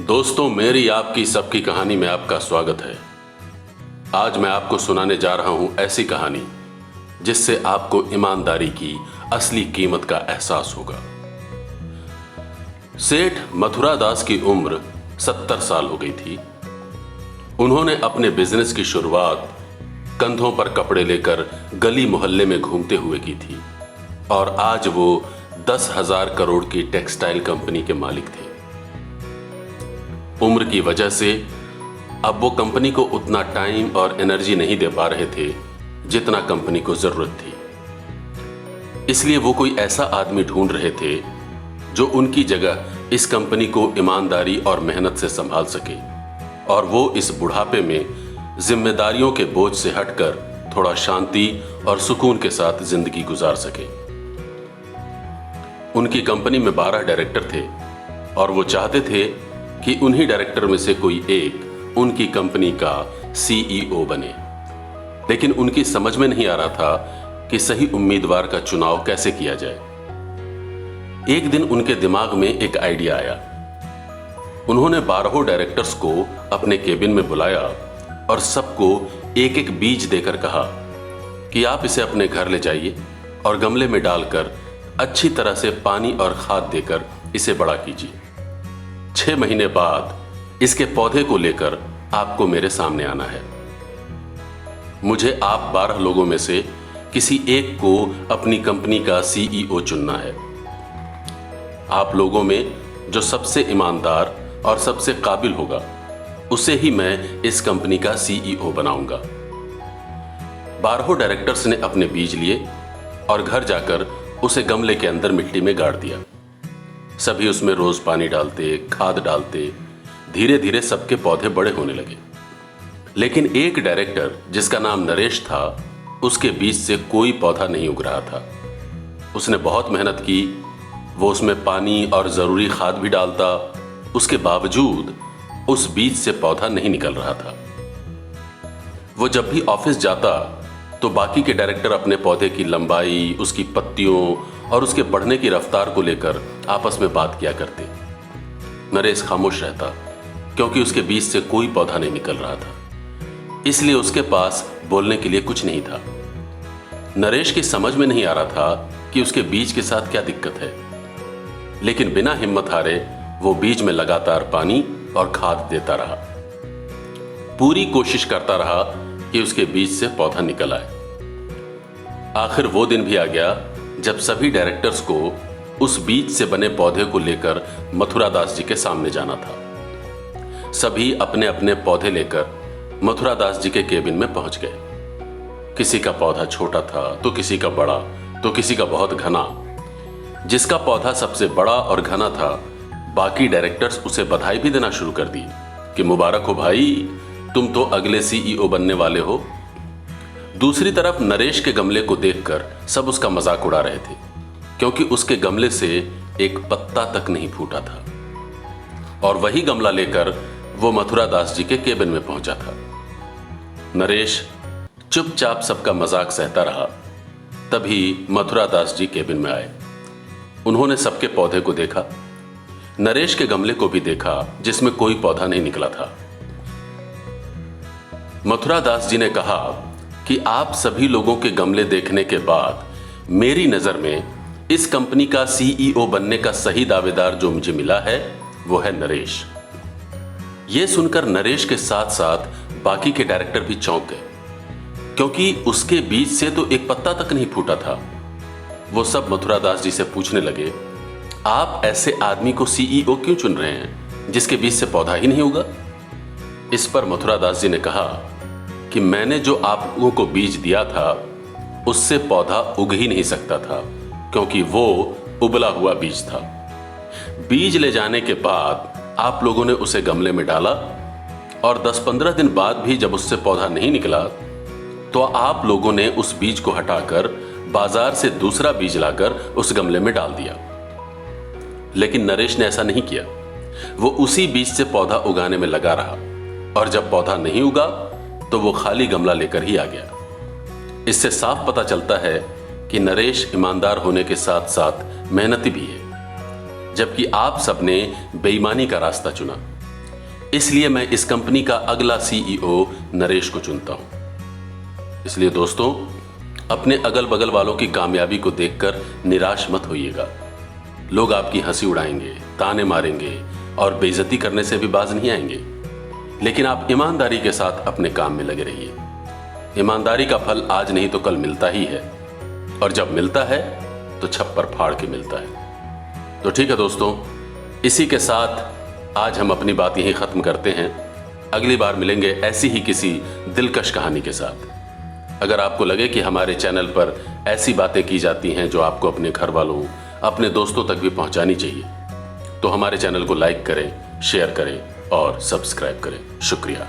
दोस्तों, मेरी आपकी सबकी कहानी में आपका स्वागत है। आज मैं आपको सुनाने जा रहा हूं ऐसी कहानी जिससे आपको ईमानदारी की असली कीमत का एहसास होगा। सेठ मथुरादास की उम्र 70 साल हो गई थी। उन्होंने अपने बिजनेस की शुरुआत कंधों पर कपड़े लेकर गली मोहल्ले में घूमते हुए की थी और आज वो 10,000 करोड़ की टेक्सटाइल कंपनी के मालिक थे। उम्र की वजह से अब वो कंपनी को उतना टाइम और एनर्जी नहीं दे पा रहे थे जितना कंपनी को जरूरत थी। इसलिए वो कोई ऐसा आदमी ढूंढ रहे थे जो उनकी जगह इस कंपनी को ईमानदारी और मेहनत से संभाल सके और वो इस बुढ़ापे में जिम्मेदारियों के बोझ से हटकर थोड़ा शांति और सुकून के साथ जिंदगी गुजार सके। उनकी कंपनी में 12 डायरेक्टर थे और वो चाहते थे कि उन्हीं डायरेक्टर में से कोई एक उनकी कंपनी का सीईओ बने। लेकिन उनकी समझ में नहीं आ रहा था कि सही उम्मीदवार का चुनाव कैसे किया जाए। एक दिन उनके दिमाग में एक आइडिया आया। उन्होंने 12 डायरेक्टर्स को अपने केबिन में बुलाया और सबको एक एक बीज देकर कहा कि आप इसे अपने घर ले जाइए और गमले में डालकर अच्छी तरह से पानी और खाद देकर इसे बड़ा कीजिए। 6 महीने बाद इसके पौधे को लेकर आपको मेरे सामने आना है। मुझे आप 12 लोगों में से किसी एक को अपनी कंपनी का सीईओ चुनना है। आप लोगों में जो सबसे ईमानदार और सबसे काबिल होगा उसे ही मैं इस कंपनी का सीईओ बनाऊंगा। 12 डायरेक्टर्स ने अपने बीज लिए और घर जाकर उसे गमले के अंदर मिट्टी में गाड़ दिया। सभी उसमें रोज पानी डालते, खाद डालते, धीरे धीरे सबके पौधे बड़े होने लगे। लेकिन एक डायरेक्टर जिसका नाम नरेश था, उसके बीज से कोई पौधा नहीं उग रहा था। उसने बहुत मेहनत की, वो उसमें पानी और जरूरी खाद भी डालता, उसके बावजूद उस बीज से पौधा नहीं निकल रहा था। वो जब भी ऑफिस जाता तो बाकी के डायरेक्टर अपने पौधे की लंबाई, उसकी पत्तियों और उसके बढ़ने की रफ्तार को लेकर आपस में बात किया करते। नरेश खामोश रहता क्योंकि उसके बीच से कोई पौधा नहीं निकल रहा था, इसलिए उसके पास बोलने के लिए कुछ नहीं था। नरेश की समझ में नहीं आ रहा था कि उसके बीज के साथ क्या दिक्कत है, लेकिन बिना हिम्मत हारे वो बीज में लगातार पानी और खाद देता रहा। पूरी कोशिश करता रहा कि उसके बीज से पौधा निकल आए। आखिर वो दिन भी आ गया जब सभी डायरेक्टर्स को उस बीज से बने पौधे को लेकर मथुरादास जी के सामने जाना था। सभी अपने अपने पौधे लेकर मथुरादास जी के केबिन में पहुंच गए। किसी का पौधा छोटा था तो किसी का बड़ा, तो किसी का बहुत घना। जिसका पौधा सबसे बड़ा और घना था, बाकी डायरेक्टर्स उसे बधाई भी देना शुरू कर दी कि मुबारक हो भाई, तुम तो अगले सीईओ बनने वाले हो। दूसरी तरफ नरेश के गमले को देखकर सब उसका मजाक उड़ा रहे थे क्योंकि उसके गमले से एक पत्ता तक नहीं फूटा था। और वही गमला लेकर वो मथुरादास जी के केबिन में पहुंचा था। नरेश चुपचाप सबका मजाक सहता रहा। तभी मथुरादास जी केबिन में आए। उन्होंने सबके पौधे को देखा, नरेश के गमले को भी देखा जिसमें कोई पौधा नहीं निकला था। मथुरादास जी ने कहा कि आप सभी लोगों के गमले देखने के बाद मेरी नजर में इस कंपनी का सीईओ बनने का सही दावेदार जो मुझे मिला है वो है नरेश। यह सुनकर नरेश के साथ साथ बाकी के डायरेक्टर भी चौंक गए क्योंकि उसके बीज से तो एक पत्ता तक नहीं फूटा था। वो सब मथुरादास जी से पूछने लगे, आप ऐसे आदमी को सीईओ क्यों चुन रहे हैं जिसके बीज से पौधा ही नहीं होगा? इस पर मथुरादास जी ने कहा कि मैंने जो आप लोगों को बीज दिया था उससे पौधा उग ही नहीं सकता था क्योंकि वो उबला हुआ बीज था। बीज ले जाने के बाद आप लोगों ने उसे गमले में डाला और 10-15 दिन बाद भी जब उससे पौधा नहीं निकला तो आप लोगों ने उस बीज को हटाकर बाजार से दूसरा बीज लाकर उस गमले में डाल दिया। लेकिन नरेश ने ऐसा नहीं किया। वो उसी बीज से पौधा उगाने में लगा रहा और जब पौधा नहीं उगा तो वो खाली गमला लेकर ही आ गया। इससे साफ पता चलता है कि नरेश ईमानदार होने के साथ साथ मेहनती भी है, जबकि आप सबने बेईमानी का रास्ता चुना। इसलिए मैं इस कंपनी का अगला सीईओ नरेश को चुनता हूं। इसलिए दोस्तों, अपने अगल बगल वालों की कामयाबी को देखकर निराश मत होइएगा। लोग आपकी हंसी उड़ाएंगे, ताने मारेंगे और बेइज्जती करने से भी बाज नहीं आएंगे, लेकिन आप ईमानदारी के साथ अपने काम में लगे रहिए। ईमानदारी का फल आज नहीं तो कल मिलता ही है, और जब मिलता है तो छप्पर फाड़ के मिलता है। तो ठीक है दोस्तों, इसी के साथ आज हम अपनी बात यहीं खत्म करते हैं। अगली बार मिलेंगे ऐसी ही किसी दिलकश कहानी के साथ। अगर आपको लगे कि हमारे चैनल पर ऐसी बातें की जाती हैं जो आपको अपने घर वालों, अपने दोस्तों तक भी पहुंचानी चाहिए, तो हमारे चैनल को लाइक करें, शेयर करें और सब्सक्राइब करें। शुक्रिया।